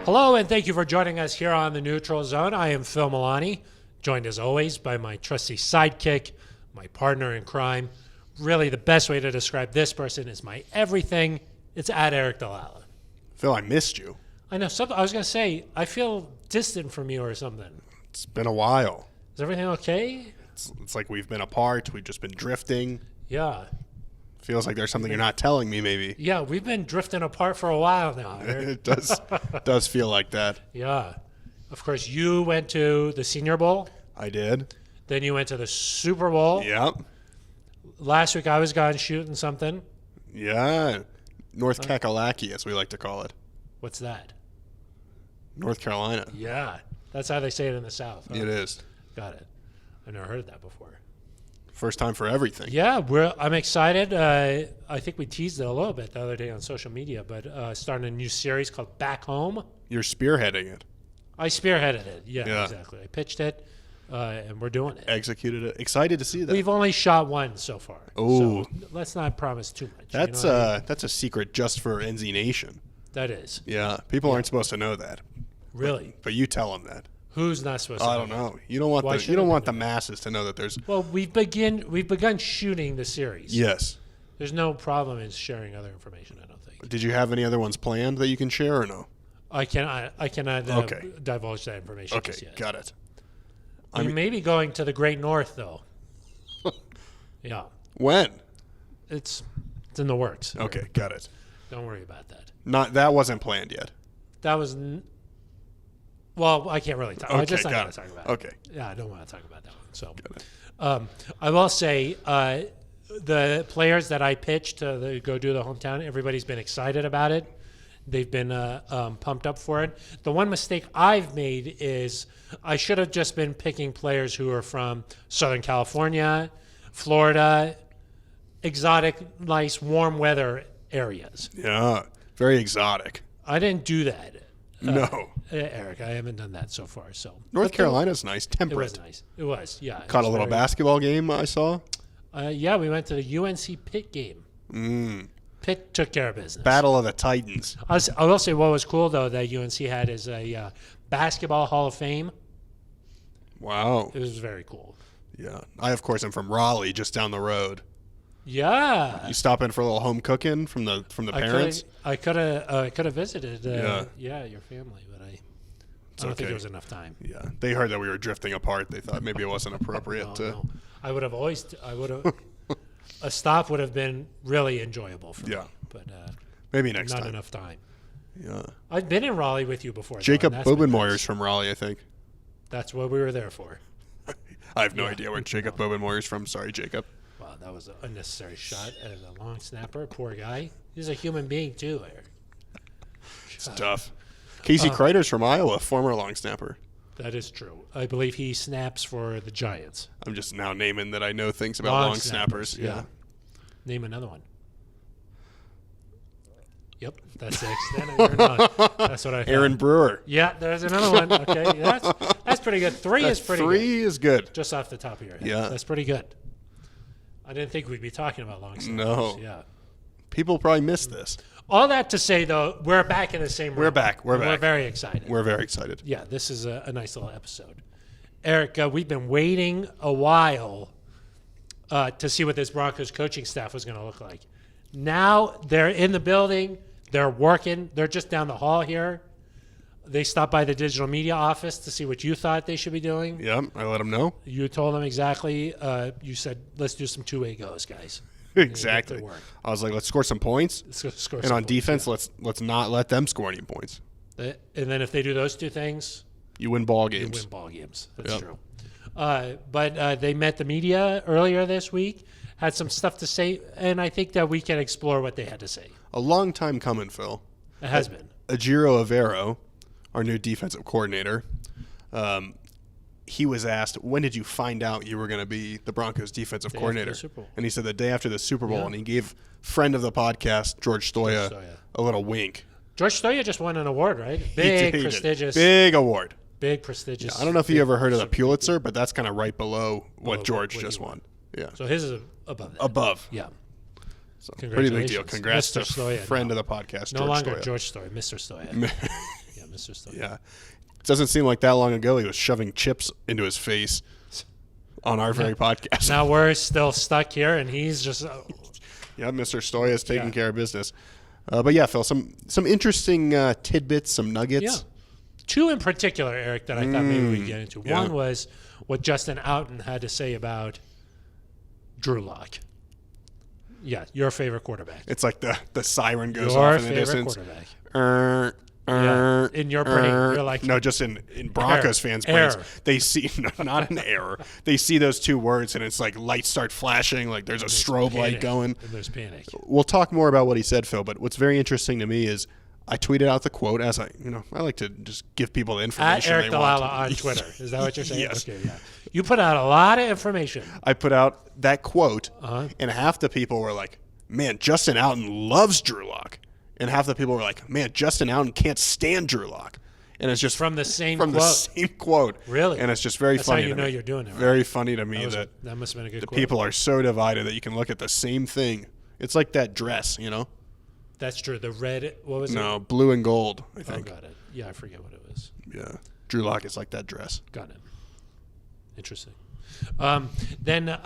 Hello, and thank you for joining us here on the Neutral Zone. I am Phil Milani, joined as always by my trusty sidekick, my partner in crime. Really, the best way to describe this person is my everything. It's at Eric Dalala. Phil, I missed you. I know. I was going to say, I feel distant from you or something. It's been a while. Is everything okay? It's like we've been apart. We've just been drifting. Yeah. Feels like there's something you're not telling me, maybe. Yeah, we've been drifting apart for a while now. It does feel like that. Yeah. Of course, you went to the Senior Bowl. I did. Then you went to the Super Bowl. Yep. Last week I was gone shooting something. Yeah. North Kakalaki, as we like to call it. What's that? North Carolina. Yeah. That's how they say it in the South. Huh? It is. Got it. I've never heard of that before. First time for everything. Yeah, I'm excited. I think we teased it a little bit the other day on social media, but starting a new series called Back Home. You're spearheading it. I spearheaded it. Yeah, exactly. I pitched it, and we're doing it. Executed it. Excited to see that. We've only shot one so far. Oh. So let's not promise too much. That's you know what I mean? that's a secret just for NZ Nation. That is. Yeah. People aren't supposed to know that. Really? But you tell them that. Who's not supposed to? I don't know. You don't want the masses to know that there's. Well, we've begun shooting the series. Yes. There's no problem in sharing other information, I don't think. Did you have any other ones planned that you can share or no? I cannot Okay. divulge that information just Okay, yet. got it. We may be going to the Great North, though. Yeah. When? It's in the works. Okay, got it. Don't worry about that. That wasn't planned yet. That was. Well, I can't really talk. Okay, I'm just not got going it. to talk about it. Okay. Yeah, I don't want to talk about that one. So, Got it. I will say the players that I pitched to go do the hometown, everybody's been excited about it. They've been pumped up for it. The one mistake I've made is I should have just been picking players who are from Southern California, Florida, exotic, nice, warm weather areas. Yeah, very exotic. I didn't do that. No. Eric, I haven't done that so far. So North Carolina's nice, It temperate. was nice. It was, yeah. Caught a little basketball game I saw. Yeah, we went to the UNC Pitt game. Pitt took care of business. Battle of the Titans. I will say what was cool, though, that UNC had is a basketball Hall of Fame. Wow. It was very cool. Yeah. I, of course, am from Raleigh, just down the road. Yeah. You stop in for a little home cooking from the parents? I could have visited your family, but I don't think okay. there was enough time. Yeah. They heard that we were drifting apart. They thought maybe it wasn't appropriate to. No. I would have a stop would have been really enjoyable for me. But maybe next not time. enough time. Yeah. I've been in Raleigh with you before. Jacob Bobenmoyer's nice. from Raleigh, I think. That's what we were there for. I have no idea where Jacob Bobenmoyer's from. Sorry, Jacob. Wow, that was an unnecessary shot at a long snapper. Poor guy. He's a human being, too, Eric. It's tough. Casey Kreider's from Iowa, former long snapper. That is true. I believe he snaps for the Giants. I'm just now naming that I know things about long snappers. Yeah. Name another one. Yep, that's the extent of your knowledge. That's what I thought. Aaron Brewer. Yeah, there's another one. Okay, that's pretty good. Three is pretty good. Three is good. Just off the top of your head. Yeah. That's pretty good. I didn't think we'd be talking about long snappers. No. Yeah. People probably missed this. All that to say, though, we're back in the same room. We're back. We're back. We're very excited. We're very excited. Yeah, this is a nice little episode. Eric, we've been waiting a while to see what this Broncos coaching staff was going to look like. Now they're in the building. They're working. They're just down the hall here. They stopped by the digital media office to see what you thought they should be doing. Yep, I let them know. You told them exactly. You said, let's do some two-way goes, guys. Exactly. I was like, let's score some points. And on defense, let's not let them score any points. And then if they do those two things, you win ball games. You win ball games. That's true. But they met the media earlier this week, had some stuff to say, and I think that we can explore what they had to say. A long time coming, Phil. It has been. Ejiro Evero, our new defensive coordinator, he was asked, when did you find out you were going to be the Broncos defensive coordinator? And he said the day after the Super Bowl, and he gave friend of the podcast, George Stoya, a little wink. George Stoya just won an award, right? Big, prestigious. Big award. Big, prestigious. Yeah, I don't know if you ever heard of the Pulitzer, but that's kind of right below what George just won. Yeah. So his is above that. Above. Yeah. So pretty big deal. Congrats to Stoya, friend of the podcast, no George longer Stoya. George Stoya, Mr. Stoya. Yeah, Mr. Mr. Stoya. Yeah. It doesn't seem like that long ago he was shoving chips into his face on our very podcast. Now we're still stuck here, and he's just... Yeah, Mr. Stoya is taking care of business. But yeah, Phil, some interesting tidbits, some nuggets. Yeah. Two in particular, Eric, that I thought maybe we'd get into. Yeah. One was what Justin Outen had to say about Drew Lock. Yeah, your favorite quarterback. It's like the siren goes Your off in the favorite distance. quarterback. Yeah. In your brain, you're like... No, just in Broncos fans' brains. They see, no, not an error. They see those two words, and it's like lights start flashing, like there's a strobe light going. And there's panic. We'll talk more about what he said, Phil, but what's very interesting to me is I tweeted out the quote as I like to just give people the information At Eric they want. Dalala on Twitter. Is that what you're saying? Yes. Okay, yeah. You put out a lot of information. I put out that quote, and half the people were like, man, Justin Outen loves Drew Lock. And half the people were like, man, Justin Outen can't stand Drew Lock. And it's just from the same quote. Really? And it's just very That's funny. That's how you know me. you're doing it right. Very funny to me that must have been a good the quote. People are so divided that you can look at the same thing. It's like that dress, you know? That's true. The red, what was it? No, blue and gold, I think. Oh, got it. Yeah, I forget what it was. Yeah. Drew Lock is like that dress. Got it. Interesting. Then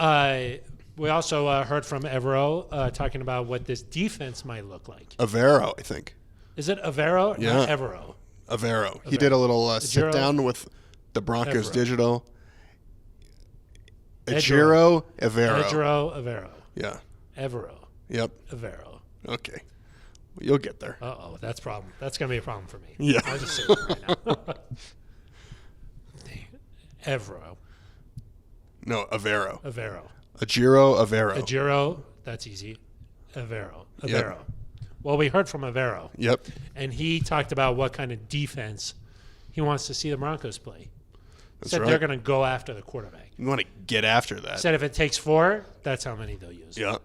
we also heard from Evero talking about what this defense might look like. Avero, I think. Is it Evero? Yeah. Not Evero. Avero. He did a little sit down with the Broncos Digital. Evero. Evero. Yeah. Evero. Yep. Evero. Okay. Well, you'll get there. Uh-oh, that's a problem. That's going to be a problem for me. Yeah. I'll just say it right now. Evero. No, Avero. Avero. Avero. That's easy. Avero. Yep. Well, we heard from Avero. Yep. And he talked about what kind of defense he wants to see the Broncos play. That's Said right. they're going to go after the quarterback. You want to get after that. Said if it takes 4, that's how many they'll use. Yeah.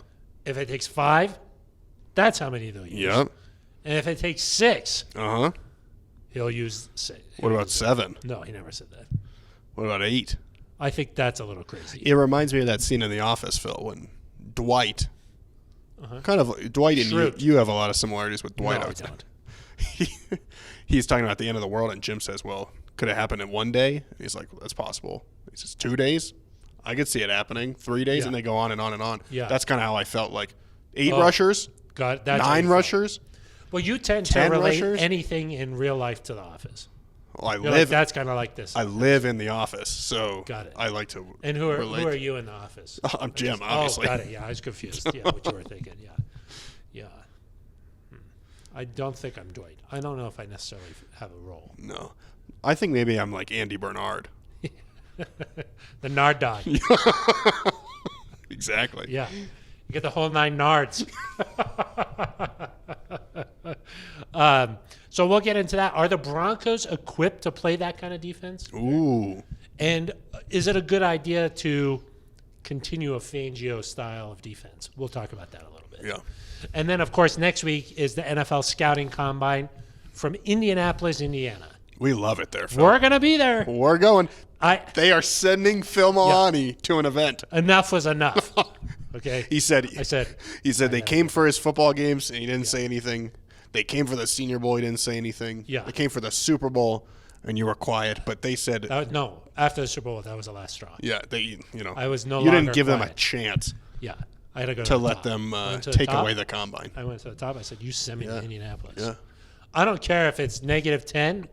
If it takes 5, that's how many they'll use. Yep. And if it takes 6, Uh-huh. he'll use 6. What about 7? No, he never said that. What about 8? I think that's a little crazy. It reminds me of that scene in The Office, Phil, when Dwight, kind of Dwight and you have a lot of similarities with Dwight. No, I don't. He's talking about the end of the world, and Jim says, well, could it happen in 1 day? He's like, well, that's possible. He says, 2 days? I could see it happening. 3 days? Yeah. And they go on and on and on. Yeah. That's kind of how I felt. Like 8 rushers, That's 9 rushers. Well, you tend to 10 relate rushers? anything in real life to The Office. Well, You're like, that's kind of like this. I live in The Office, so Got it. I like to And who relate. are you in The Office? I'm Jim, obviously. Oh, got it. Yeah, I was confused. Yeah, what you were thinking. Yeah. Yeah. I don't think I'm Dwight. I don't know if I necessarily have a role. No. I think maybe I'm like Andy Bernard. The Nard dog. Exactly. Yeah. You get the whole 9 Nards. So we'll get into that. Are the Broncos equipped to play that kind of defense? Ooh. And is it a good idea to continue a Fangio style of defense? We'll talk about that a little bit. Yeah. And then, of course, next week is the NFL Scouting Combine from Indianapolis, Indiana. We love it there, Phil. We're going to be there. We're going. They are sending Phil Milani to an event. Enough was enough. Okay. He said they came for his football games and he didn't say anything. They came for the Senior Bowl. He didn't say anything. Yeah. They came for the Super Bowl and you were quiet. But they said no. After the Super Bowl, that was the last straw. Yeah. I was no You longer didn't give them a quiet. chance. Yeah. I had to go to the let top. them To the take top. away the combine. I went to the top. I said, "You send me to Indianapolis." Yeah. I don't care if it's -10.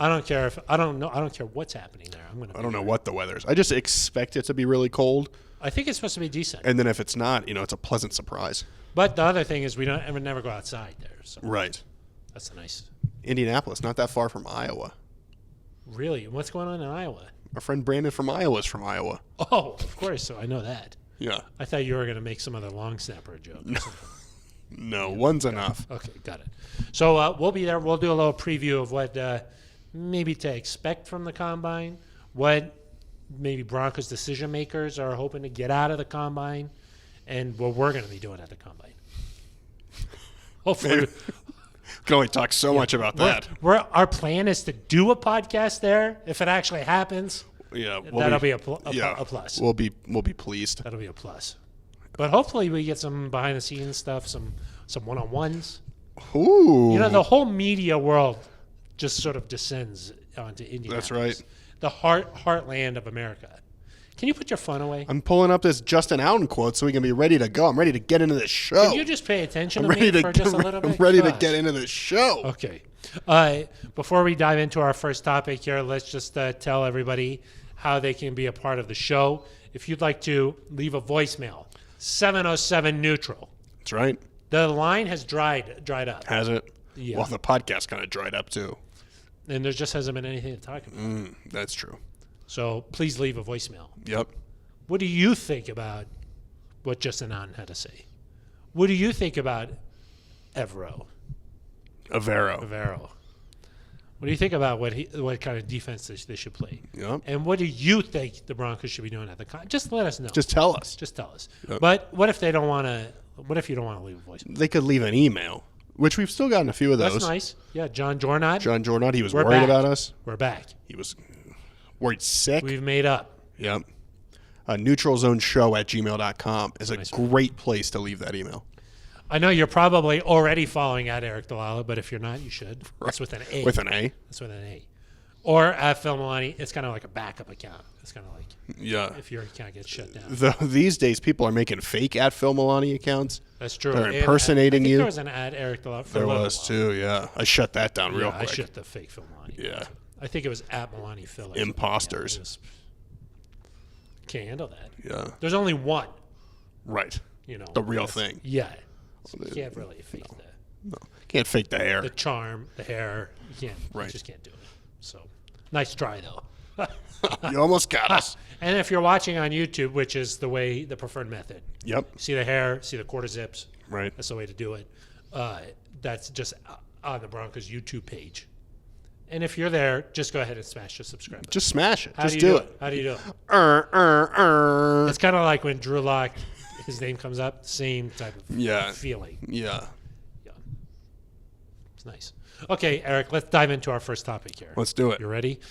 I don't care I don't care what's happening there. I don't know what the weather is. I just expect it to be really cold. I think it's supposed to be decent. And then if it's not, it's a pleasant surprise. But the other thing is we don't never go outside there. So Right. that's nice. Indianapolis, not that far from Iowa. Really? What's going on in Iowa? Our friend Brandon from Iowa is from Iowa. Oh, of course. So I know that. Yeah. I thought you were going to make some other long snapper joke. Or something. No, one's enough. Okay, got it. So we'll be there. We'll do a little preview of what maybe to expect from the Combine, what maybe Broncos decision makers are hoping to get out of the Combine, and what we're going to be doing at the Combine. Hopefully. We can only talk so much about that. Our plan is to do a podcast there. If it actually happens, that'll be a plus. We'll be pleased. That'll be a plus. But hopefully we get some behind the scenes stuff, some one-on-ones. Ooh. The whole media world just sort of descends onto Indianapolis. That's right. The heartland of America. Can you put your phone away? I'm pulling up this Justin Allen quote so we can be ready to go. I'm ready to get into this show. Can you just pay attention I'm to me ready for just a little bit? I'm ready to get into this show. Okay. Before we dive into our first topic here, let's just tell everybody how they can be a part of the show. If you'd like to leave a voicemail, 707-NEUTRAL. That's right. The line has dried up. Has it? Yeah. Well, the podcast kind of dried up too. And there just hasn't been anything to talk about. That's true. So please leave a voicemail. Yep. What do you think about what Justin Allen had to say? What do you think about Avero? What do you think about what kind of defense they should play? Yep. And what do you think the Broncos should be doing at the Just let us know. Just tell us. Just tell us. Yep. But what if they don't want to? What if you don't want to leave a voicemail? They could leave an email, which we've still gotten a few of those. That's nice. Yeah, John Jornad. He was We're worried back. about us. We're back. He was worried sick. We've made up. Yep. neutralzoneshow@gmail.com is a great place to leave that email. I know you're probably already following at Eric Dalala, but if you're not, you should. That's with an A. With an A? That's with an A. Or at Phil Milani, it's kind of like a backup account. It's kind of like if your account gets shut down. These days, people are making fake at Phil Milani accounts. That's true. They're impersonating you. There was an ad Eric Dalala. There was too, yeah. I shut that down real quick. I shut the fake Phil Milani. Yeah. I think it was at Milani Phil. Imposters. Can't handle that. Yeah. There's only one. Right. You know. The real thing. Yeah. So you can't really fake that. No. Can't fake the hair. The charm, the hair. You can't. Right. You just can't do it. So nice try though. You almost got us. And if you're watching on YouTube, which is the preferred method. Yep. See the hair, see the quarter zips. Right. That's the way to do it. That's just on the Broncos YouTube page. And if you're there, just go ahead and smash the subscribe button. Just smash it. How just do it. How do you do it? It's kind of like when Drew Lock, his name comes up, same type of feeling. Yeah. It's nice. Okay, Eric, let's dive into our first topic here. Let's do it. You ready?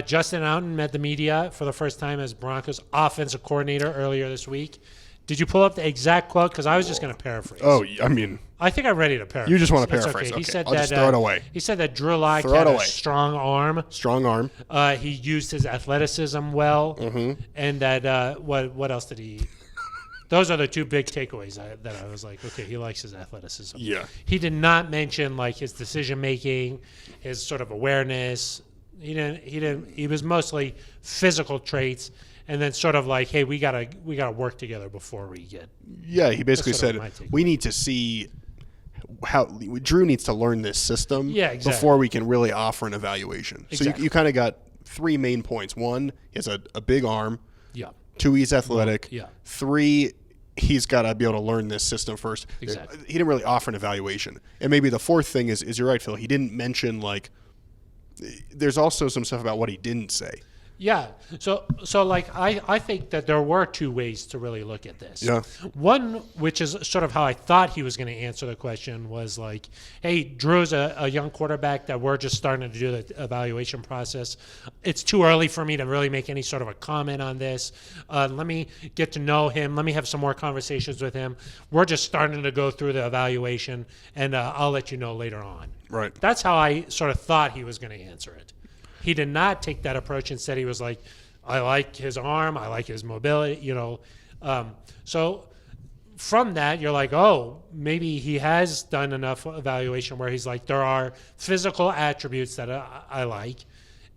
Justin Allen met the media for the first time as Broncos offensive coordinator earlier this week. Did you pull up the exact quote? Because I was just going to paraphrase. Oh, I mean, I think I'm ready to paraphrase. you just want to It's paraphrase. Okay. He said I'll that, just throw it away. He said that Drew Lock had a strong arm. Strong arm. He used his athleticism well. And that, what else did he... Those are the two big takeaways that I was like, okay, he likes his athleticism. Yeah. He did not mention like his decision making, his sort of awareness. He was mostly physical traits, and then sort of like, hey, we gotta work together before we get. Yeah, he basically said we need to see how Drew needs to learn this system before we can really offer an evaluation. Exactly. So you kind of got three main points. One, he has a big arm. Yeah. 2, he's athletic. Yeah. 3, he's got to be able to learn this system first. Exactly. He didn't really offer an evaluation. And maybe the fourth thing is you're right, Phil. He didn't mention, like, there's also some stuff about what he didn't say. Yeah. So like I think that there were two ways to really look at this. Yeah. One, which is sort of how I thought he was going to answer the question, was like, hey, Drew's a young quarterback that we're just starting to do the evaluation process. It's too early for me to really make any sort of a comment on this. Let me get to know him. Let me have some more conversations with him. We're just starting to go through the evaluation, and I'll let you know later on. Right. That's how I sort of thought he was going to answer it. He did not take that approach. Instead, he was like, I like his arm. I like his mobility, So from that, you're like, oh, maybe he has done enough evaluation where he's like, there are physical attributes that I like.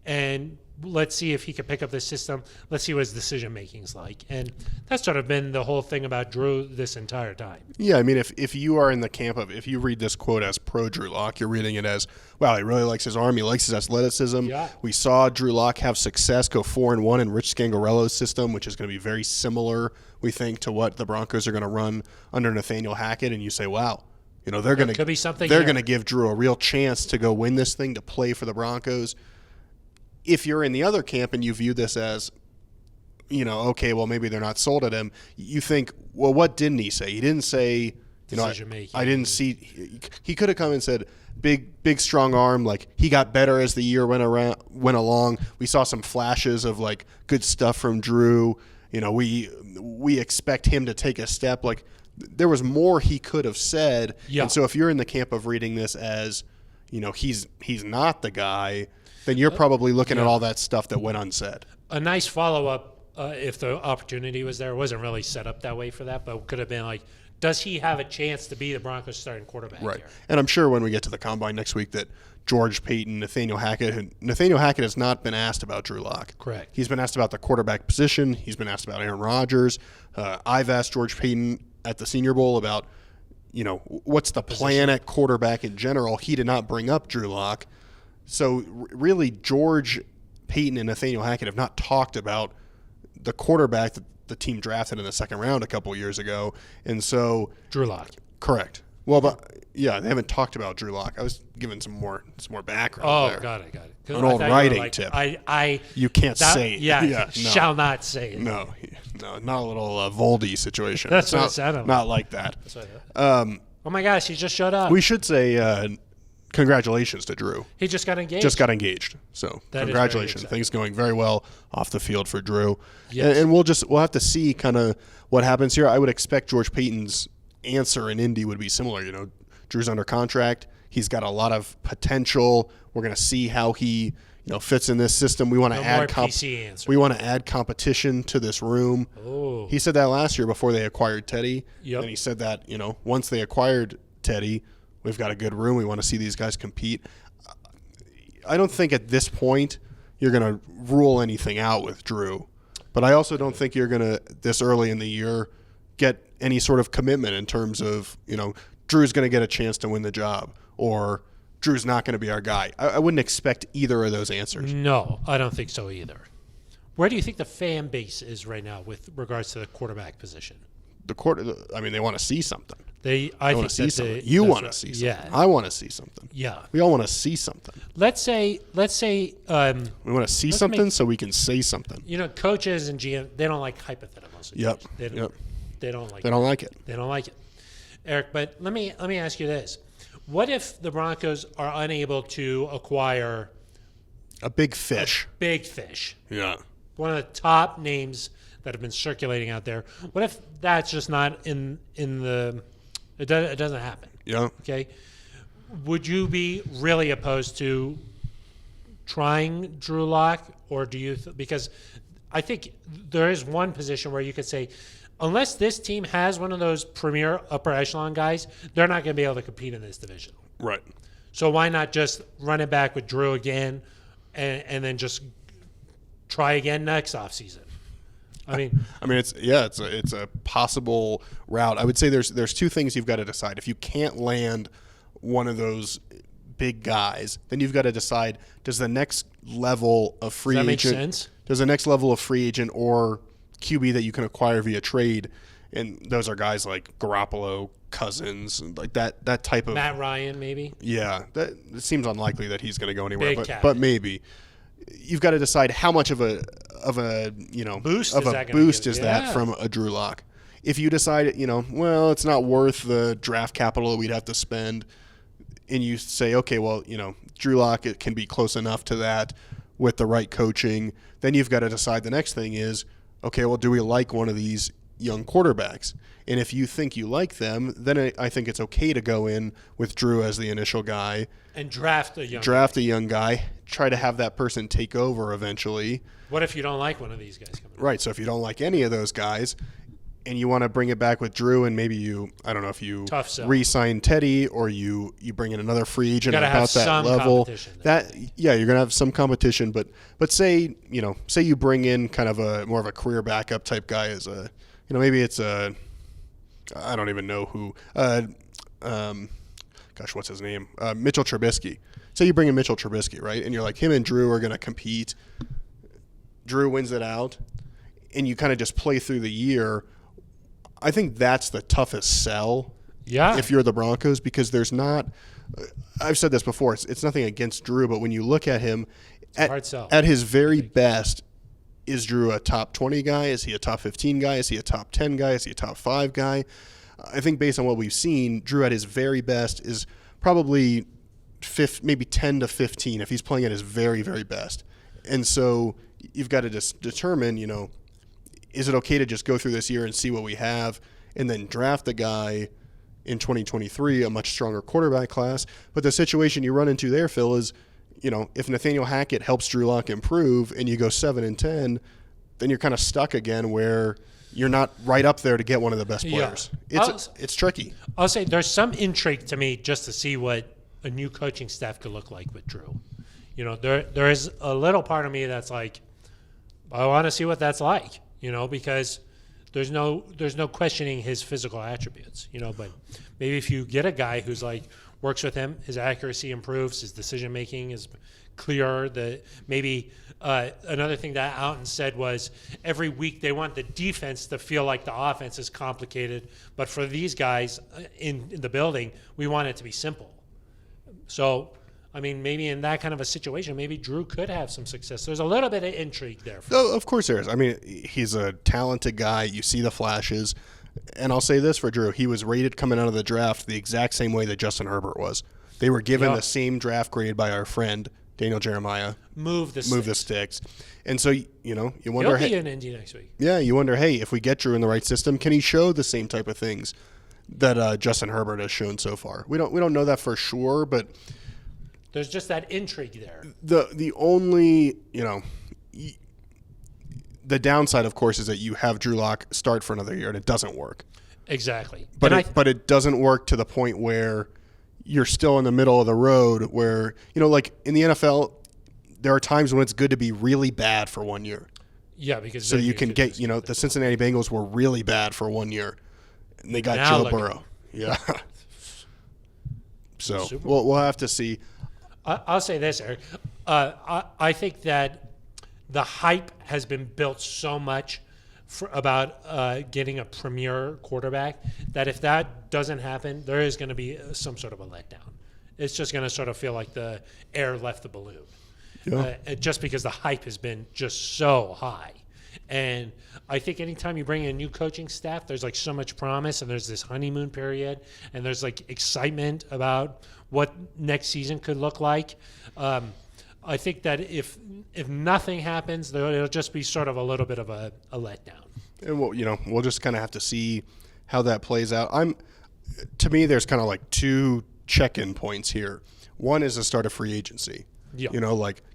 And let's see if he can pick up the system. Let's see what his decision-making is like. And that's sort of been the whole thing about Drew this entire time. Yeah, I mean, if you are in the camp of, if you read this quote as pro Drew Lock, you're reading it as, wow, he really likes his arm. He likes his athleticism. Yeah. We saw Drew Lock have success, go 4-1 in Rich Scangarello's system, which is going to be very similar, we think, to what the Broncos are going to run under Nathaniel Hackett. And you say, wow, they're going to give Drew a real chance to go win this thing, to play for the Broncos. If you're in the other camp and you view this as, okay, well, maybe they're not sold at him, you think, well, what didn't he say? He didn't say, I didn't see. He could have come and said, big, strong arm. Like, he got better as the year went along. We saw some flashes of, like, good stuff from Drew. We expect him to take a step. Like, there was more he could have said. Yeah. And so if you're in the camp of reading this as, he's not the guy, then you're probably looking at all that stuff that went unsaid. A nice follow-up, if the opportunity was there, it wasn't really set up that way for that, but could have been like, does he have a chance to be the Broncos starting quarterback Right. here? And I'm sure when we get to the Combine next week that George Payton, Nathaniel Hackett has not been asked about Drew Lock. Correct. He's been asked about the quarterback position. He's been asked about Aaron Rodgers. I've asked George Payton at the Senior Bowl about, what's the plan at quarterback in general. He did not bring up Drew Lock. So really, George Payton and Nathaniel Hackett have not talked about the quarterback that the team drafted in the second round a couple of years ago. And so Drew Lock. Correct. Well, but yeah, they haven't talked about Drew Lock. I was giving some more background. Oh, there. got it. An old writing tip. You can't that, say it. Yeah, no. shall not say it. No, not a little Voldy situation. That's what it sounded like. Not like that. That's what oh my gosh, he just showed up. We should say congratulations to Drew. He just got engaged. So that congratulations. Things going very well off the field for Drew. Yes. And we'll have to see kind of what happens here. I would expect George Payton's answer in Indy would be similar. Drew's under contract. He's got a lot of potential. We're going to see how he fits in this system. We want to we want to add competition to this room. Oh. He said that last year before they acquired Teddy. Yep. And he said that, once they acquired Teddy, we've got a good room. We want to see these guys compete. I don't think at this point you're going to rule anything out with Drew. But I also don't think you're going to, this early in the year, get any sort of commitment in terms of, Drew's going to get a chance to win the job or Drew's not going to be our guy. I wouldn't expect either of those answers. No, I don't think so either. Where do you think the fan base is right now with regards to the quarterback position? They want to see something. I want to see something. You want to see something. Yeah. I want to see something. Yeah. We all want to see something. Let's say. We want to see something so we can say something. Coaches and GM, they don't like hypotheticals. Yep. They don't like. They don't like it. They don't like it, Eric. But let me ask you this: what if the Broncos are unable to acquire a big fish? Yeah. One of the top names that have been circulating out there. What if that's just not in the? It doesn't happen. Yeah. Okay. Would you be really opposed to trying Drew Lock, or do you? Because I think there is one position where you could say, unless this team has one of those premier upper echelon guys, they're not going to be able to compete in this division. Right. So why not just run it back with Drew again, and then just try again next offseason? It's a possible route. I would say there's two things you've got to decide. If you can't land one of those big guys, then you've got to decide, does the next level of free agent make sense? Does the next level of free agent or QB that you can acquire via trade, and those are guys like Garoppolo, Cousins, like that type of Matt Ryan maybe? Yeah, it seems unlikely that he's going to go anywhere, but maybe. You've got to decide how much of a boost is that from a Drew Lock. If you decide, it's not worth the draft capital that we'd have to spend, and you say, okay, well, Drew Lock, it can be close enough to that with the right coaching, then you've got to decide the next thing is, okay, well, do we like one of these young quarterbacks? And if you think you like them, then I think it's okay to go in with Drew as the initial guy. And draft a young guy. Try to have that person take over eventually. What if you don't like one of these guys coming Right, so if you don't like any of those guys and you want to bring it back with Drew and maybe you re-sign Teddy or you bring in another free agent about that level. You're going to have some competition, but say you bring in kind of a more of a career backup type guy as a, maybe it's a, I don't even know who, what's his name? Mitchell Trubisky. Say you bring in Mitchell Trubisky, right? And you're like, him and Drew are going to compete. Drew wins it out, and you kind of just play through the year. I think that's the toughest sell. Yeah. If you're the Broncos, because there's not. I've said this before. It's nothing against Drew, but when you look at him, at his very best, is Drew a top 20 guy? Is he a top 15 guy? Is he a top 10 guy? Is he a top 5 guy? I think based on what we've seen, Drew at his very best is probably maybe 10 to 15 if he's playing at his very, very best. And so you've got to just determine, is it okay to just go through this year and see what we have and then draft the guy in 2023, a much stronger quarterback class. But the situation you run into there, Phil, is, if Nathaniel Hackett helps Drew Lock improve and you go 7-10, then you're kind of stuck again where you're not right up there to get one of the best players. Yeah. It's tricky. I'll say there's some intrigue to me just to see what a new coaching staff could look like with Drew. There is a little part of me that's like, I want to see what that's like, because there's no questioning his physical attributes, but maybe if you get a guy who's like works with him, his accuracy improves, his decision making is clearer. Maybe another thing that Alton said was every week they want the defense to feel like the offense is complicated, but for these guys in the building, we want it to be simple. So, maybe in that kind of a situation, maybe Drew could have some success. There's a little bit of intrigue there. Oh, of course there is. He's a talented guy. You see the flashes. And I'll say this for Drew. He was rated coming out of the draft the exact same way that Justin Herbert was. They were given the same draft grade by our friend, Daniel Jeremiah. Move the sticks. And so, you wonder. He'll be in Indy next week. Yeah, you wonder, hey, if we get Drew in the right system, can he show the same type of things that Justin Herbert has shown so far? We don't know that for sure, but there's just that intrigue there. The only, the downside, of course, is that you have Drew Lock start for another year and it doesn't work. Exactly. But it doesn't work to the point where you're still in the middle of the road where, like in the NFL, there are times when it's good to be really bad for 1 year. Yeah, because so you can get, the Cincinnati Bengals were really bad for 1 year and they got Joe Burrow. Yeah. So we'll have to see. I'll say this, Eric. I think that the hype has been built so much about getting a premier quarterback that if that doesn't happen, there is going to be some sort of a letdown. It's just going to sort of feel like the air left the balloon. Yeah. Just because the hype has been just so high. And I think anytime you bring in a new coaching staff, there's like so much promise and there's this honeymoon period and there's like excitement about what next season could look like. I think that if nothing happens, it'll just be sort of a little bit of a letdown. And we'll just kind of have to see how that plays out. To me, there's kind of like two check-in points here. One is the start of free agency. Yeah.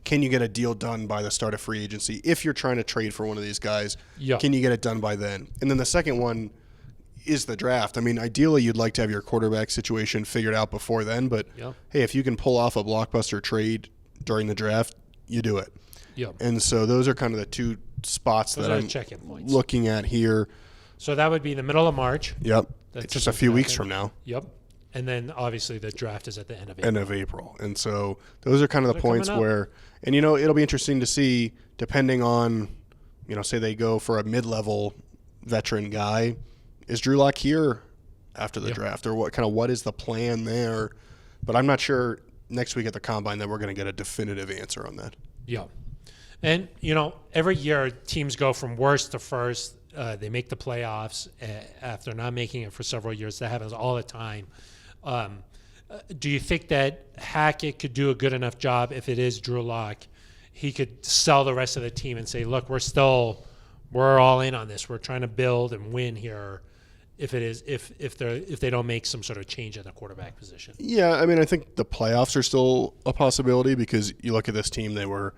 Can you get a deal done by the start of free agency? If you're trying to trade for one of these guys, can you get it done by then? And then the second one is the draft. Ideally, you'd like to have your quarterback situation figured out before then. But, hey, if you can pull off a blockbuster trade during the draft, you do it. Yep. And so those are kind of the two spots that I'm looking at here. So that would be the middle of March. Yep. It's just a few weeks from now. Yep. And then obviously the draft is at the end of April. And so those are kind of the points where, and it'll be interesting to see, depending on, say they go for a mid-level veteran guy, is Drew Lock here after the draft, or what is the plan there? But I'm not sure next week at the Combine that we're going to get a definitive answer on that. Yeah. And, every year teams go from worst to first. They make the playoffs after not making it for several years. That happens all the time. Do you think that Hackett could do a good enough job if it is Drew Lock? He could sell the rest of the team and say, look, we're all in on this. We're trying to build and win here. If they don't make some sort of change at the quarterback position. Yeah, I think the playoffs are still a possibility because you look at this team, they were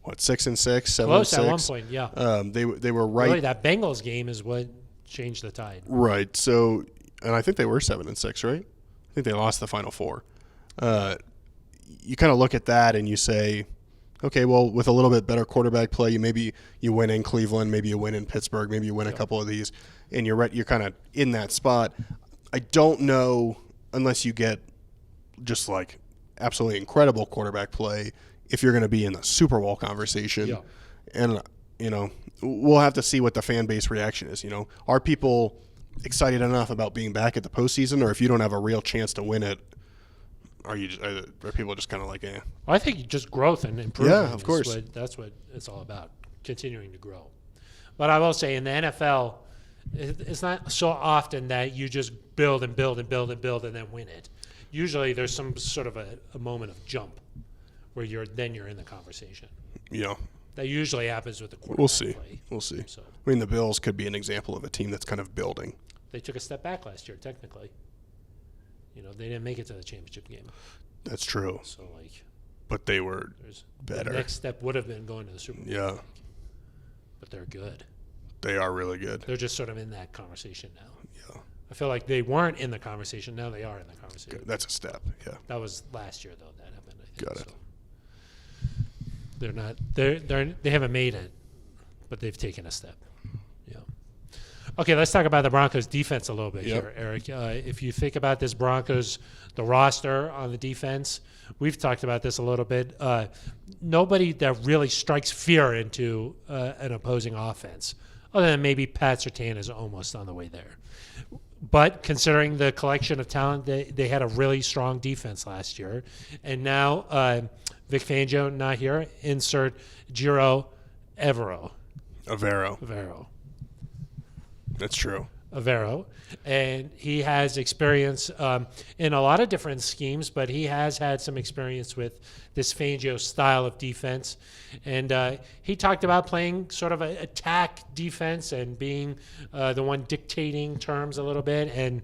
6-6, 7-6. Close at one point, yeah. They were right. Really, that Bengals game is what changed the tide. Right. So, and I think they were 7-6, right? I think they lost the Final Four. You kind of look at that and you say, okay, well, with a little bit better quarterback play, maybe you win in Cleveland, maybe you win in Pittsburgh, maybe you win a couple of these, and you're kind of in that spot. I don't know, unless you get just like absolutely incredible quarterback play, if you're going to be in the Super Bowl conversation. Yeah. And, we'll have to see what the fan base reaction is. Are people excited enough about being back at the postseason, or if you don't have a real chance to win it, are people just kind of like, eh? I think just growth and improvement. Yeah, of course. That's what it's all about, continuing to grow. But I will say in the NFL, it's not so often that you just build and build and build and build and then win it. Usually there's some sort of a moment of jump where you're in the conversation. Yeah. That usually happens with the quarterback play. We'll see. So, the Bills could be an example of a team that's kind of building. They took a step back last year, technically. They didn't make it to the championship game. That's true. So, but they were better. The next step would have been going to the Super Bowl. Yeah. But they're good. They are really good. They're just sort of in that conversation now. Yeah. I feel like they weren't in the conversation. Now they are in the conversation. Good. That's a step. Yeah. That was last year, though, that happened, I think. Got it. So they're not – they haven't made it, but they've taken a step. Yeah. Okay, let's talk about the Broncos defense a little bit here, Eric. If you think about this Broncos, the roster on the defense, we've talked about this a little bit. Nobody that really strikes fear into an opposing offense, other than maybe Pat Surtain is almost on the way there. But considering the collection of talent, they had a really strong defense last year. And now Vic Fangio not here. Insert Giro Avero. That's true. Avero. And he has experience in a lot of different schemes, but he has had some experience with this Fangio style of defense. And he talked about playing sort of an attack defense and being the one dictating terms a little bit. And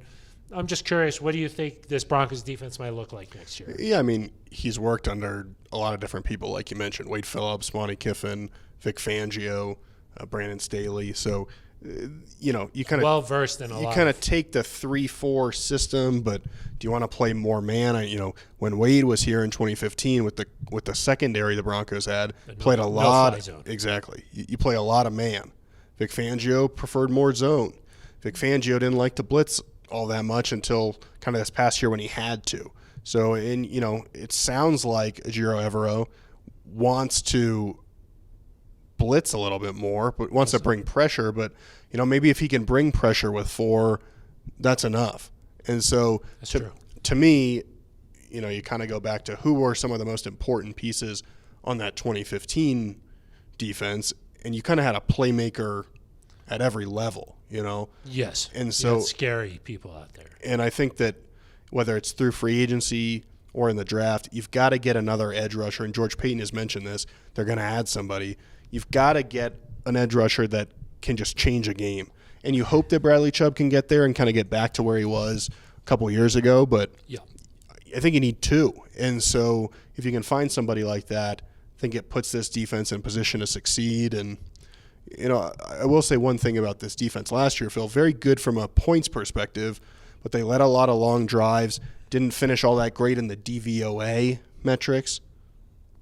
I'm just curious, what do you think this Broncos defense might look like next year? Yeah, I mean, he's worked under a lot of different people, like you mentioned, Wade Phillips, Monty Kiffin, Vic Fangio, Brandon Staley. So you kind of well versed in a lot. You kind of take the 3-4 system, but do you want to play more man? When Wade was here in 2015 with the secondary the Broncos had, played a lot. Exactly, you play a lot of man. Vic Fangio preferred more zone. Vic Fangio didn't like to blitz all that much until kind of this past year when he had to. So, it sounds like Giro Avero wants to blitz a little bit more, but wants to bring pressure. But maybe if he can bring pressure with 4, that's enough. And so to me, you kind of go back to who were some of the most important pieces on that 2015 defense, and you kind of had a playmaker at every level. Yes. And so scary people out there. And I think that whether it's through free agency or in the draft, you've got to get another edge rusher. And George Payton has mentioned this. They're going to add somebody. You've got to get an edge rusher that can just change a game. And you hope that Bradley Chubb can get there and kind of get back to where he was a couple years ago. But I think you need 2. And so if you can find somebody like that, I think it puts this defense in position to succeed. And, I will say one thing about this defense last year, Phil, very good from a points perspective, but they led a lot of long drives, didn't finish all that great in the DVOA metrics.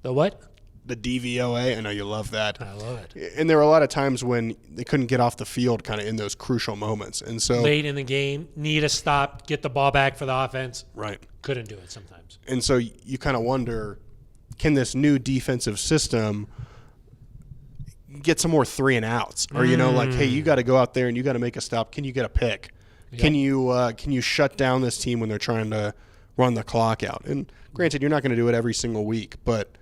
The what? The DVOA. I know you love that. I love it. And there were a lot of times when they couldn't get off the field kind of in those crucial moments. And so late in the game, need a stop, get the ball back for the offense. Right. Couldn't do it sometimes. And so you kind of wonder, can this new defensive system get some more 3 and outs? Or, hey, you got to go out there and you got to make a stop. Can you get a pick? Yep. Can you shut down this team when they're trying to run the clock out? And granted, you're not going to do it every single week, but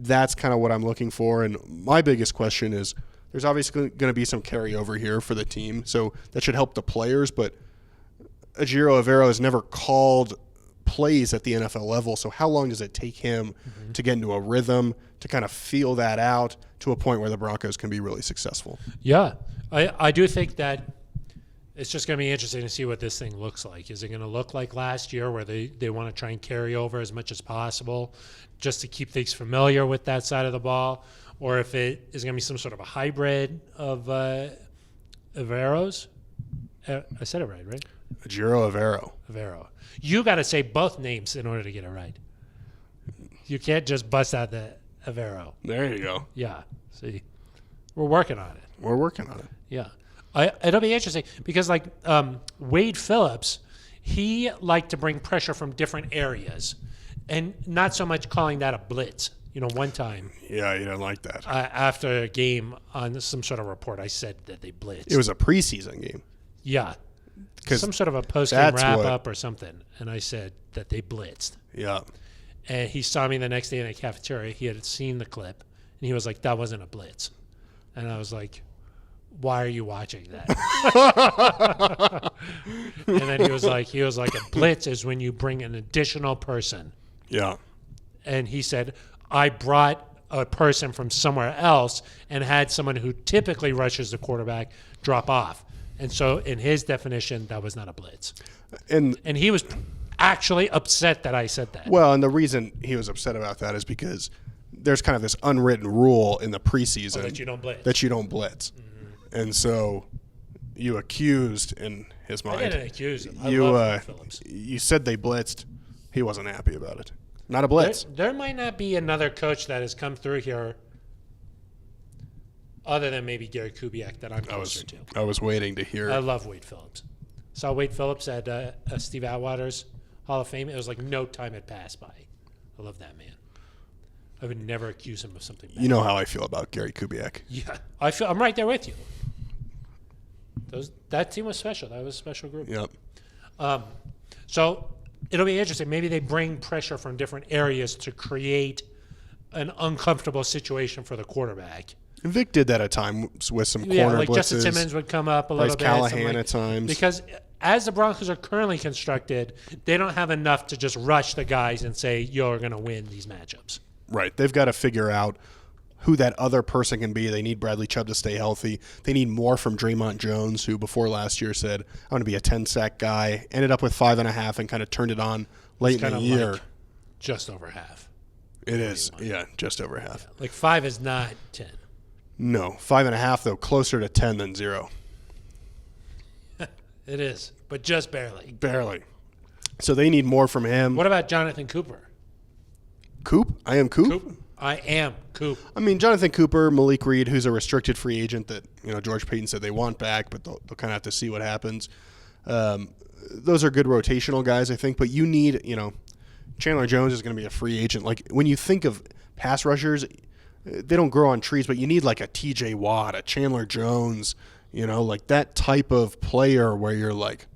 that's kind of what I'm looking for. And my biggest question is, there's obviously going to be some carryover here for the team, so that should help the players. But Giro Avero has never called plays at the NFL level, so how long does it take him to get into a rhythm, to kind of feel that out to a point where the Broncos can be really successful? Yeah, I do think that it's just going to be interesting to see what this thing looks like. Is it going to look like last year where they want to try and carry over as much as possible just to keep things familiar with that side of the ball? Or if it is going to be some sort of a hybrid of Averos? I said it right? Giro Avero. You got to say both names in order to get it right. You can't just bust out the Avero. There you go. Yeah. See, we're working on it. Yeah. It'll be interesting because, Wade Phillips, he liked to bring pressure from different areas and not so much calling that a blitz. One time. Yeah, you don't like that. After a game on some sort of report, I said that they blitzed. It was a preseason game. Yeah. Some sort of a post-game wrap-up or something. And I said that they blitzed. Yeah. And he saw me the next day in the cafeteria. He had seen the clip. And he was like, that wasn't a blitz. And I was like, why are you watching that? And then he was like, a blitz is when you bring an additional person. Yeah. And he said, I brought a person from somewhere else and had someone who typically rushes the quarterback drop off. And so in his definition, that was not a blitz. And he was actually upset that I said that. Well, and the reason he was upset about that is because there's kind of this unwritten rule in the preseason that you don't blitz. Mm-hmm. And so you accused in his mind. I didn't accuse him. I love Phillips. You said they blitzed. He wasn't happy about it. Not a blitz. There might not be another coach that has come through here other than maybe Gary Kubiak that I'm closer to. I was waiting to hear. I love Wade Phillips. Saw Wade Phillips at Steve Atwater's Hall of Fame. It was like no time had passed by. I love that man. I would never accuse him of something bad. You know how I feel about Gary Kubiak. Yeah, I'm right there with you. That team was special. That was a special group. Yep. So it'll be interesting. Maybe they bring pressure from different areas to create an uncomfortable situation for the quarterback. Vic did that at times with some corner like blitzes. Justin Simmons would come up a little bit. Callahan at times. Because as the Broncos are currently constructed, they don't have enough to just rush the guys and say, you're going to win these matchups. Right. They've got to figure out who that other person can be. They need Bradley Chubb to stay healthy. They need more from Draymond Jones, who before last year said, I want to be a 10-sack guy. Ended up with 5.5 and kind of turned it on late in the year. Like just over half. It is. Yeah, just over half. Yeah. Like 5 is not 10. No. 5.5, though, closer to 10 than 0. It is, but just barely. Barely. So they need more from him. What about Jonathan Cooper? Coop? I am Coop? I am Coop. I mean, Jonathan Cooper, Malik Reed, who's a restricted free agent that, George Payton said they want back, but they'll kind of have to see what happens. Those are good rotational guys, I think, but you need, Chandler Jones is going to be a free agent. Like, when you think of pass rushers, they don't grow on trees, but you need like a TJ Watt, a Chandler Jones, like that type of player where you're like,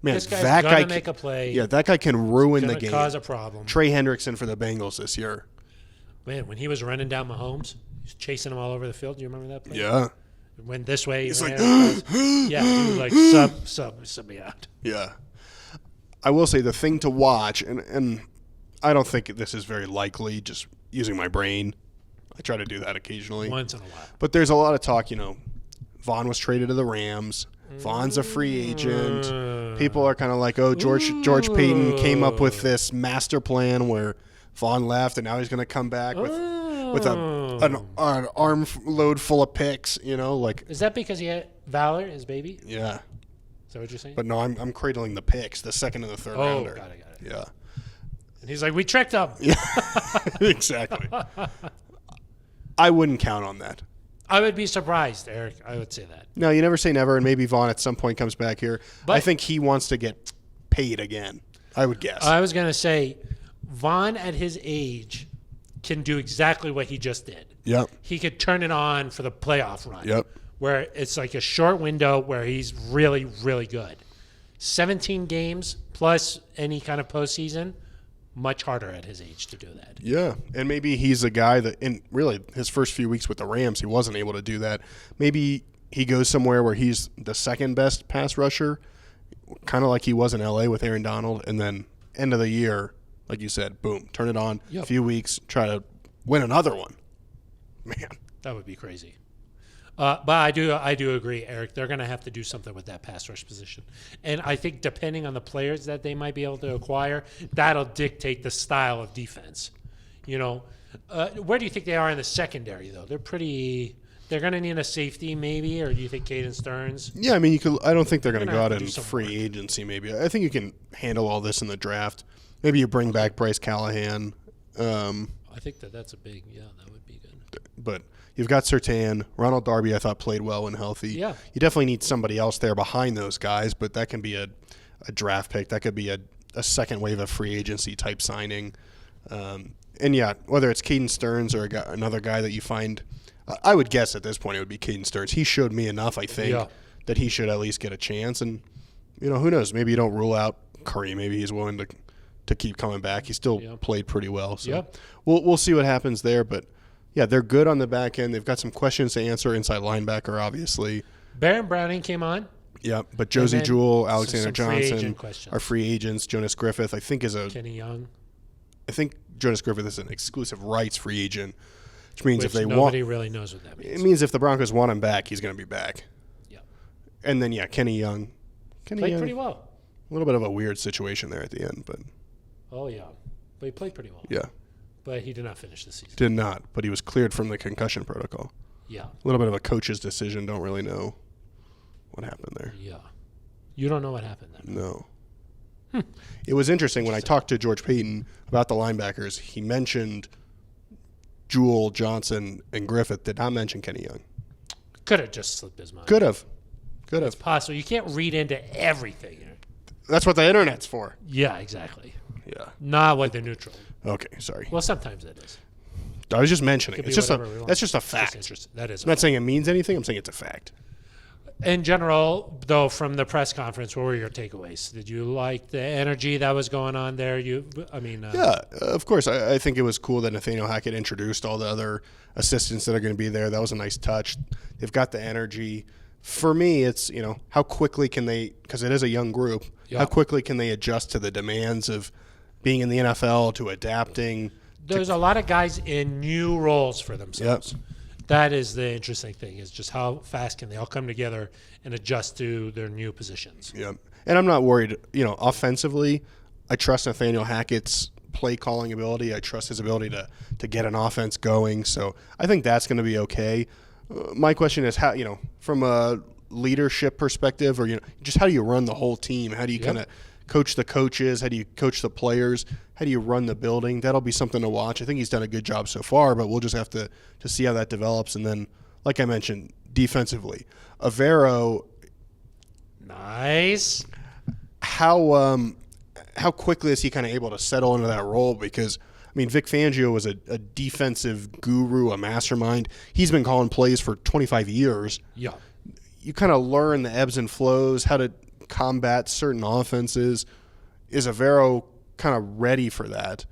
man, this guy's that guy can make a play. Yeah, that guy can ruin the game. Cause a problem. Trey Hendrickson for the Bengals this year. Man, when he was running down Mahomes, he was chasing him all over the field. Do you remember that play? Yeah. It went this way. He's like, yeah, he was like, sub me out. Yeah. I will say the thing to watch, and I don't think this is very likely, just using my brain. I try to do that occasionally. Once in a while. But there's a lot of talk, Vaughn was traded to the Rams. Vaughn's a free agent. People are kind of like, oh, George Payton came up with this master plan where Vaughn left, and now he's going to come back with an arm load full of picks, Is that because he had Valor, his baby? Yeah. Is that what you're saying? But no, I'm cradling the picks, the second and the third rounder. Got it. Yeah. And he's like, we tricked him. Yeah, exactly. I wouldn't count on that. I would be surprised, Eric. I would say that. No, you never say never, and maybe Vaughn at some point comes back here. But I think he wants to get paid again, I would guess. I was going to say, Vaughn at his age can do exactly what he just did. Yep. He could turn it on for the playoff run. Yep. Where it's like a short window where he's really, really good. 17 games plus any kind of postseason, much harder at his age to do that. Yeah, and maybe he's a guy that, in really his first few weeks with the Rams, he wasn't able to do that. Maybe he goes somewhere where he's the second best pass rusher, kind of like he was in L.A. with Aaron Donald, and then end of the year, like you said, boom, turn it on, a few weeks, try to win another one. Man. That would be crazy. But I do agree, Eric. They're going to have to do something with that pass rush position. And I think depending on the players that they might be able to acquire, that'll dictate the style of defense. Where do you think they are in the secondary, though? They're going to need a safety maybe, or do you think Caden Stearns? Yeah, I mean, I don't think they're going to go out in free agency maybe. I think you can handle all this in the draft. Maybe you bring back Bryce Callahan. I think that's a big, that would be good. But you've got Surtain. Ronald Darby, I thought, played well when healthy. Yeah. You definitely need somebody else there behind those guys, but that can be a draft pick. That could be a second wave of free agency type signing. And, yeah, whether it's Caden Stearns or another guy that you find, I would guess at this point it would be Caden Stearns. He showed me enough, I think, that he should at least get a chance. And, who knows? Maybe you don't rule out Curry. Maybe he's willing to keep coming back. He still played pretty well. So we'll see what happens there. But, yeah, they're good on the back end. They've got some questions to answer. Inside linebacker, obviously. Baron Browning came on. Yeah, but Josie Jewell, Alexander Johnson are free agents. Jonas Griffith, I think, is Kenny Young. I think Jonas Griffith is an exclusive rights free agent, which means if they nobody really knows what that means. It means if the Broncos want him back, he's going to be back. Yeah. And then Kenny Young. Played pretty well. A little bit of a weird situation there at the end, but Oh, yeah. But he played pretty well. yeah, But he did not finish the season. did not. But he was cleared from the concussion protocol. Yeah. A little bit of a coach's decision. Don't really know what happened there. Yeah. You don't know what happened then? No. It was interesting when I talked to George Payton about the linebackers. He mentioned Jewell, Johnson, and Griffith. Did not mention Kenny Young. Could have just slipped his mind. Could have. It's possible. You can't read into everything. That's what the internet's for. Yeah, exactly. Yeah. Not what they're neutral. Okay, sorry. Well, sometimes it is. I was just mentioning. Could It's be just whatever we want. that's just a It's fact. interesting. That is. I'm not saying it means anything. I'm saying it's a fact. In general, though, from the press conference, what were your takeaways? Did you like the energy that was going on there? Yeah, Of course. I think it was cool that Nathaniel Hackett introduced all the other assistants that are going to be there. That was a nice touch. They've got the energy. For me, it's, how quickly can they, because it is a young group, how quickly can they adjust to the demands of being in the NFL, to adapting? There's a lot of guys in new roles for themselves. Yep. That is the interesting thing, is just how fast can they all come together and adjust to their new positions. Yep. And I'm not worried, offensively. I trust Nathaniel Hackett's play calling ability. I trust his ability to get an offense going. So I think that's going to be okay. My question is how, from a leadership perspective, or, just how do you run the whole team? How do you kind of coach the coaches? How do you coach the players? How do you run the building? That'll be something to watch. I think he's done a good job so far, but we'll just have to see how that develops. And then, like I mentioned, defensively, Avero. Nice. How quickly is he kind of able to settle into that role? Because, Vic Fangio was a defensive guru, a mastermind. He's been calling plays for 25 years. Yeah. You kind of learn the ebbs and flows, how to combat certain offenses. Is Avero kind of ready for that?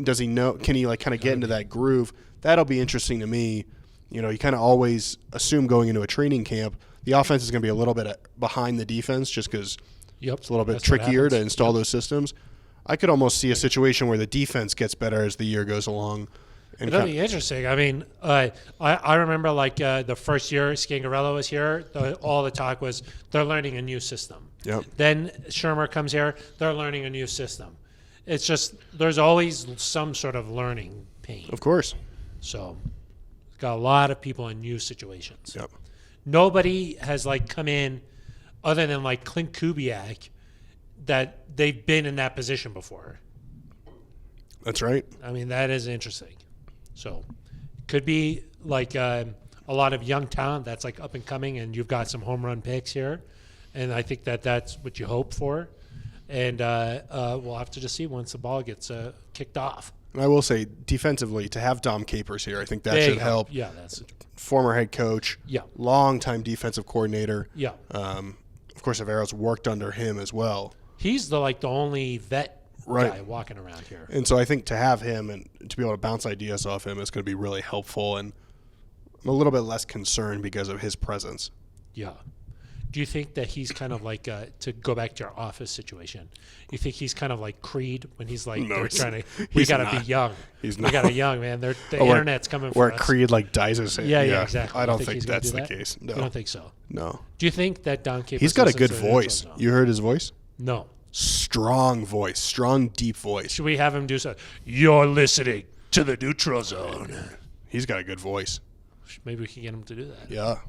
Does he know? Can he kind of get into that groove? That'll be interesting to me. You kind of always assume going into a training camp, the offense is going to be a little bit behind the defense just because it's a little bit trickier to install those systems. I could almost see a situation where the defense gets better as the year goes along. And it'll be interesting. I remember the first year Scangarello was here, all the talk was they're learning a new system. Yep. Then Shermer comes here, they're learning a new system. It's just there's always some sort of learning pain. Of course. So it's got a lot of people in new situations. Yep. Nobody has come in other than Clint Kubiak that they've been in that position before. That's right. That is interesting. So could be a lot of young talent that's up and coming, and you've got some home run picks here. And I think that's what you hope for. And we'll have to just see once the ball gets kicked off. And I will say, defensively, to have Dom Capers here, I think that should help. Yeah, that's former head coach. Yeah. Longtime defensive coordinator. Yeah. Of course, Avero's worked under him as well. He's the only vet guy walking around here. And so I think to have him and to be able to bounce ideas off him is going to be really helpful. And I'm a little bit less concerned because of his presence. Yeah. Do you think that he's kind of to go back to your office situation, you think he's kind of like Creed when he's we got to be young. We got to be young, man. The internet's coming for us. Where Creed dies his head. Yeah, exactly. I don't think that's the case. No. You don't think so? No. Do you think that Don Capers... He's got a good voice. You heard his voice? No. Strong voice. Strong, deep voice. Should we have him do so? You're listening to the Neutral Zone. He's got a good voice. Maybe we can get him to do that. Yeah.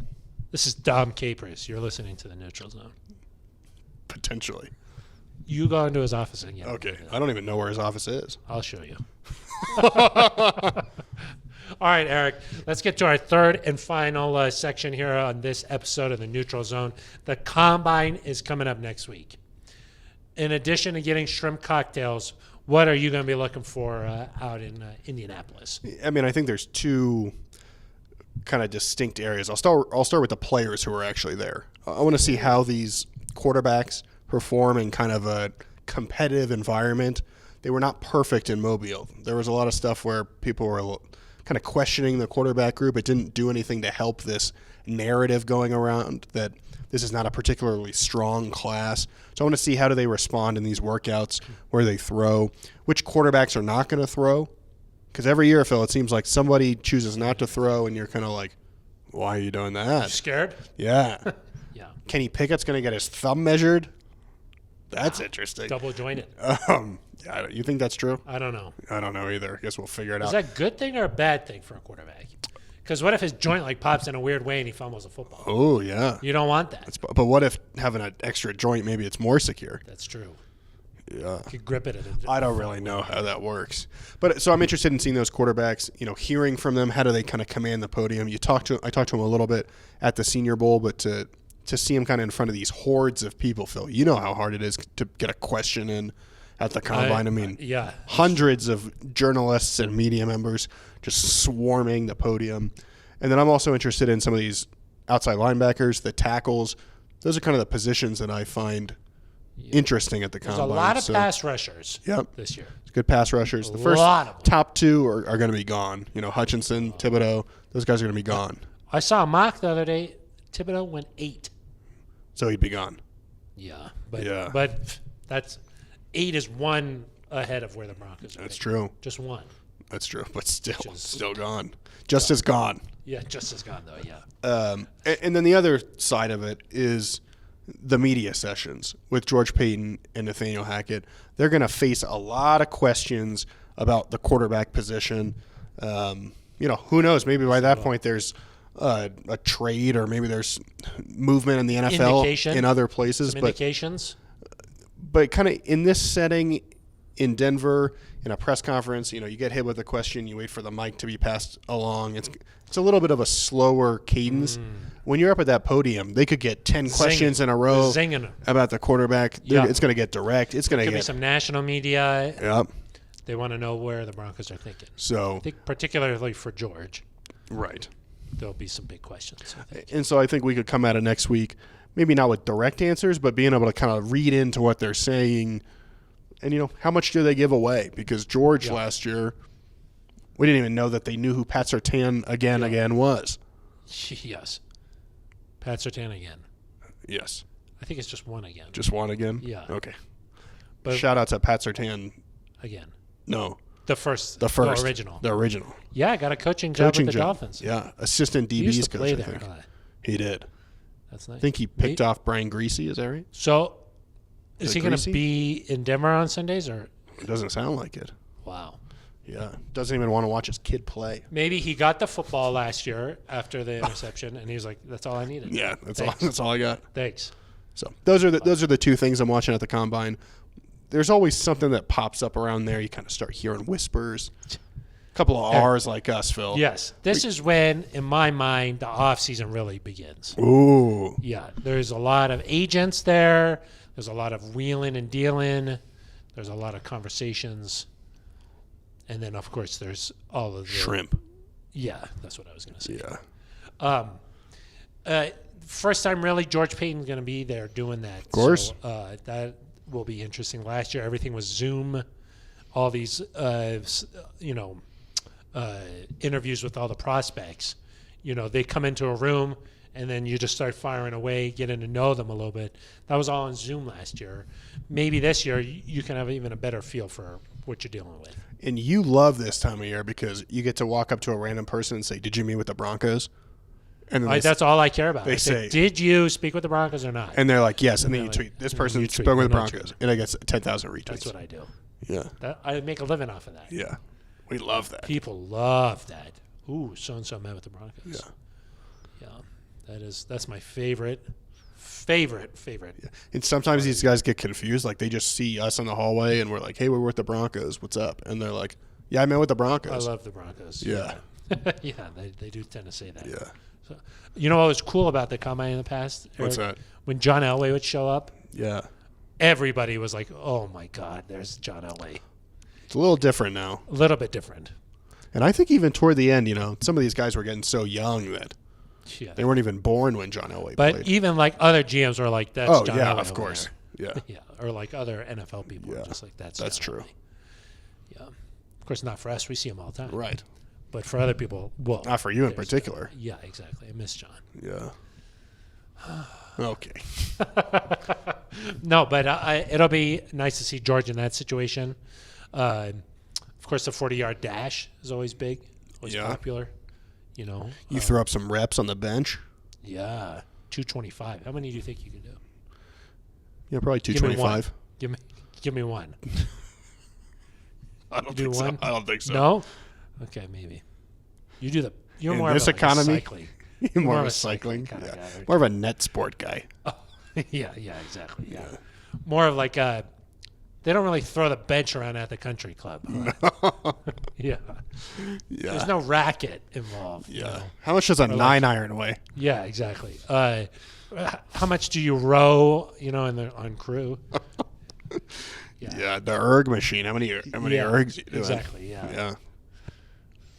This is Dom Capers. You're listening to the Neutral Zone. Potentially. You go into his office and get him. Okay. I don't even know where his office is. I'll show you. All right, Eric. Let's get to our third and final section here on this episode of the Neutral Zone. The Combine is coming up next week. In addition to getting shrimp cocktails, what are you going to be looking for out in Indianapolis? I think there's two kind of distinct areas. I'll start with the players who are actually there. I want to see how these quarterbacks perform in kind of a competitive environment. They were not perfect in Mobile. There was a lot of stuff where people were kind of questioning the quarterback group. It didn't do anything to help this narrative going around that this is not a particularly strong class. So I want to see how do they respond in these workouts, where they throw, which quarterbacks are not going to throw. Because every year, Phil, it seems like somebody chooses not to throw, and you're kind of like, why are you doing that? You scared? Yeah. Yeah. Kenny Pickett's going to get his thumb measured. That's interesting. Double jointed. Yeah, you think that's true? I don't know. I don't know either. I guess we'll figure it out. Is that a good thing or a bad thing for a quarterback? Because what if his joint pops in a weird way and he fumbles a football? Oh, yeah. You don't want that. But what if having an extra joint, maybe it's more secure? That's true. Yeah. You could grip it. I don't really know how that works. But so I'm interested in seeing those quarterbacks, hearing from them. How do they kind of command the podium? I talked to them a little bit at the Senior Bowl, but to see them kind of in front of these hordes of people, Phil, you know how hard it is to get a question in at the Combine. I mean, yeah, hundreds of journalists and media members just swarming the podium. And then I'm also interested in some of these outside linebackers, the tackles. Those are kind of the positions that I find interesting at the Combine. There's a lot of pass rushers this year. Good pass rushers. The first top two are going to be gone. Hutchinson, Thibodeau, those guys are going to be gone. I saw a mock the other day. Thibodeau went 8. So he'd be gone. Yeah. But that's 8 is 1 ahead of where the Broncos are. That's true. Just 1. That's true, but still gone. Just as gone. Yeah, just as gone, though, yeah. And then the other side of it is the media sessions with George Payton and Nathaniel Hackett. They're going to face a lot of questions about the quarterback position. Who knows? Maybe by that point there's a trade, or maybe there's movement in the NFL in other places. Some indications. But kind of in this setting in Denver, in a press conference, you get hit with a question, you wait for the mic to be passed along. It's a little bit of a slower cadence. When you're up at that podium, they could get 10 questions in a row about the quarterback. It's going to get direct. It's going to get some national media. Yep. They want to know where the Broncos are thinking. So I think particularly for George. Right. There'll be some big questions. And so I think we could come at it next week, maybe not with direct answers, but being able to kind of read into what they're saying. And, how much do they give away? Because George last year, we didn't even know that they knew who Pat Surtain again was. Yes. Pat Surtain again. Yes. I think it's just one again. Just one again? Yeah. Okay. But shout out to Pat Surtain. Again. No. The first. The original. The original. Yeah, got a coaching job with the Dolphins. Yeah. Assistant DB's he used to coach, play I there. think. He did. That's nice. I think he picked off Brian Greasy. Is that right? So is he going to be in Denver on Sundays? Or? It doesn't sound like it. Wow. Yeah. Doesn't even want to watch his kid play. Maybe he got the football last year after the interception, and he was like, "That's all I needed." Yeah, that's all I got. Thanks. So those are the two things I'm watching at the Combine. There's always something that pops up around there. You kind of start hearing whispers. A couple of R's like us, Phil. Yes. This is when, in my mind, the off season really begins. Ooh. Yeah. There's a lot of agents there. There's a lot of wheeling and dealing. There's a lot of conversations. And then, of course, there's all of the shrimp. Yeah, that's what I was going to say. Yeah. First time, really, George Payton's going to be there doing that. Of course. So, that will be interesting. Last year, everything was Zoom. All these, interviews with all the prospects. They come into a room, and then you just start firing away, getting to know them a little bit. That was all on Zoom last year. Maybe this year you can have even a better feel for what you're dealing with. And you love this time of year because you get to walk up to a random person and say, "Did you meet with the Broncos?" And then that's all I care about. They say, "Did you speak with the Broncos or not?" And they're like, "Yes." And then you tweet, "This person spoke with the Broncos," and it gets 10,000 retweets. That's what I do. Yeah. I make a living off of that. Yeah. We love that. People love that. Ooh, so-and-so met with the Broncos. Yeah. Yeah. That's my favorite. Yeah. And sometimes these guys get confused. Like, they just see us in the hallway, and we're like, "Hey, we're with the Broncos. What's up?" And they're like, "Yeah, I met with the Broncos." I love the Broncos. Yeah. Yeah, they do tend to say that. Yeah. So, you know what was cool about the Combine in the past, Eric? What's that? When John Elway would show up, Yeah. everybody was like, "Oh, my God, there's John Elway." It's a little different now. A little bit different. And I think even toward the end, some of these guys were getting so young that they weren't even born when John Elway played. But even like other GMs were like, "That's John Elway." Of course. Yeah. Yeah. Or like other NFL people were just like, "That's John true. Elway." Yeah. Of course, not for us. We see him all the time. Right. But for other people, well. Not for you in particular. Yeah, exactly. I miss John. Yeah. Okay. No, but it'll be nice to see George in that situation. Of course, the 40-yard dash is always big, always popular. You throw up some reps on the bench. Yeah, 225. How many do you think you could do? Yeah, probably 225. Give me one. I don't think so. I don't think so. No? Okay, maybe. You're In more this of a, economy, cycling. You're more of a cycling kind of guy. More of a net sport guy. Oh, yeah, exactly. Yeah. More of like they don't really throw the bench around at the country club. Huh? Yeah. There's no racket involved. Yeah. You know? How much does a 9-iron weigh? Yeah, exactly. How much do you row, on crew? Yeah, the erg machine. How many ergs you doing? Exactly, Yeah.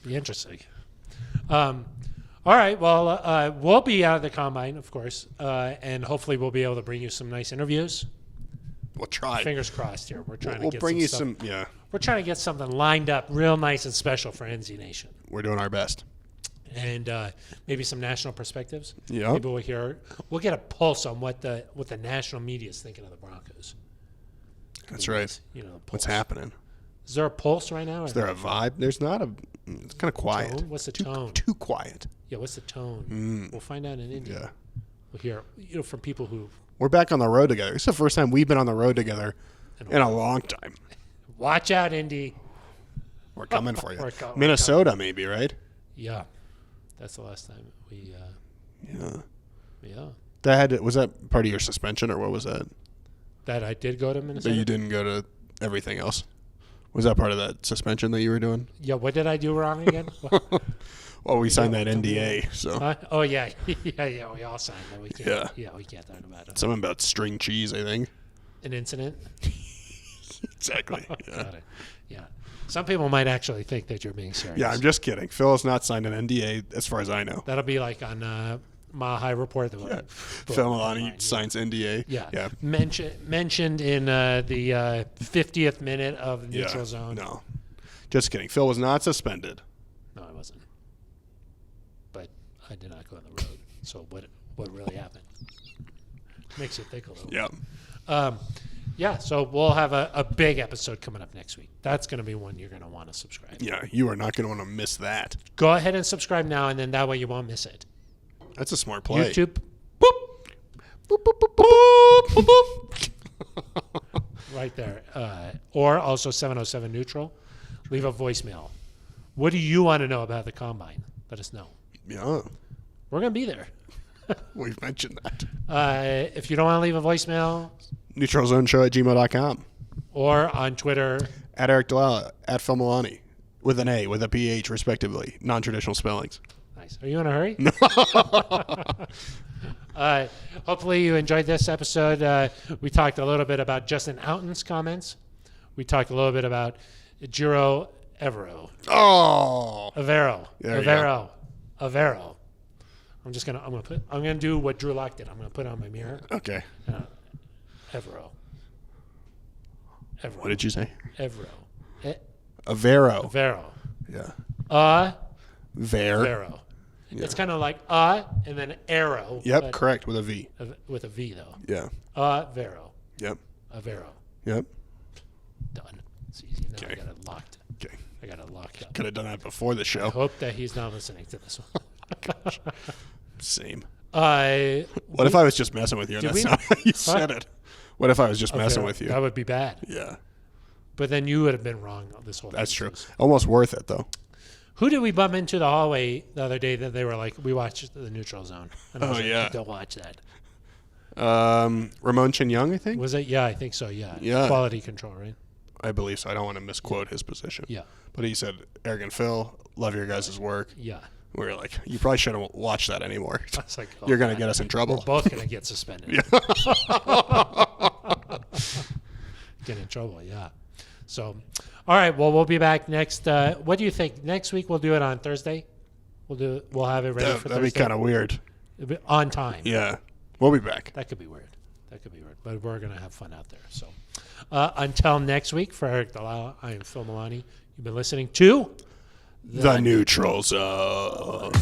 Be interesting. All right, well, we'll be out of the combine, of course, and hopefully we'll be able to bring you some nice interviews. We'll try. Fingers crossed here. We're trying to get bring some you some. We're trying to get something lined up real nice and special for NZ Nation. We're doing our best. And maybe some national perspectives. Yeah. Maybe we'll get a pulse on what the national media is thinking of the Broncos. That's right. What's happening? Is there a pulse right now? Is there a vibe? There's not a. It's kind of quiet. Tone? What's the tone? Too quiet. Yeah, what's the tone? We'll find out in India. Yeah. We'll hear, from people who. We're back on the road together. It's the first time we've been on the road together in a long time. Watch out, Indy. We're coming for you. Minnesota, maybe, right? Yeah. That's the last time we. Yeah. Was that part of your suspension, or what was that? That I did go to Minnesota. But you didn't go to everything else. Was that part of that suspension that you were doing? Yeah. What did I do wrong again? Well, we signed that NDA, so. Oh yeah, yeah. We all signed that. We can't. Yeah, we can't talk about it. Something about string cheese, I think. An incident. Exactly. Yeah. Got it. Yeah. Some people might actually think that you're being serious. Yeah, I'm just kidding. Phil has not signed an NDA, as far as I know. That'll be like on Mile High Report. Phil Milani signs NDA. Yeah. Mentioned in the 50th minute of Neutral Zone. No. Just kidding. Phil was not suspended. No, I wasn't. But I did not go on the road. So what really happened? Makes you think a little. Yeah. Yeah, so we'll have a big episode coming up next week. That's going to be one you're going to want to subscribe. Yeah, you are not going to want to miss that. Go ahead and subscribe now, and then that way you won't miss it. That's a smart play. YouTube. Boop. Boop, boop, boop, boop, boop, boop. Right there. Or also 707 Neutral. Leave a voicemail. What do you want to know about the Combine? Let us know. Yeah. We're going to be there. We've mentioned that. If you don't want to leave a voicemail, neutralzoneshow@gmail.com. Or on Twitter. At Eric Dalala, at Phil Milani, with an A, with a PH, respectively. Non-traditional spellings. Nice. Are you in a hurry? Hopefully you enjoyed this episode. We talked a little bit about Justin Outen's comments. We talked a little bit about Giro Evero. Oh. Avero. I'm gonna do what Drew Lock did. I'm gonna put it on my mirror. Okay. Evero. What did you say? Evero. Avero. Avero. Yeah. Vero. Yeah. It's kind of like and then arrow. Yep, correct, with a V. With a V though. Yeah. Vero. Yep. Avero. Yep. Done. It's easy. Now okay. I got it locked. Okay. I got it locked up. Could have done that before the show. I hope that he's not listening to this one. Gosh. Same. What if I was just messing with you? That's not how you said it. What if I was just messing with you? That would be bad. Yeah. But then you would have been wrong this whole time. That's true. Almost worth it, though. Who did we bump into the hallway the other day that they were like, we watched the Neutral Zone? And I was like, don't watch that. Ramon Chin Young, I think? Was it? Yeah, I think so, yeah. Quality control, right? I believe so. I don't want to misquote his position. Yeah. But he said, Eric and Phil, love your guys' work. Yeah. We were like, you probably shouldn't watch that anymore. I was like, you're going to get us in trouble. We're both going to get suspended. Get in trouble, yeah. So, all right. Well, we'll be back next. What do you think? Next week we'll do it on Thursday. We'll have it ready for Thursday. That'd be kind of weird. On time. Yeah, we'll be back. That could be weird. But we're gonna have fun out there. So, until next week, for Eric Dalala, I am Phil Milani. You've been listening to The Neutral Zone.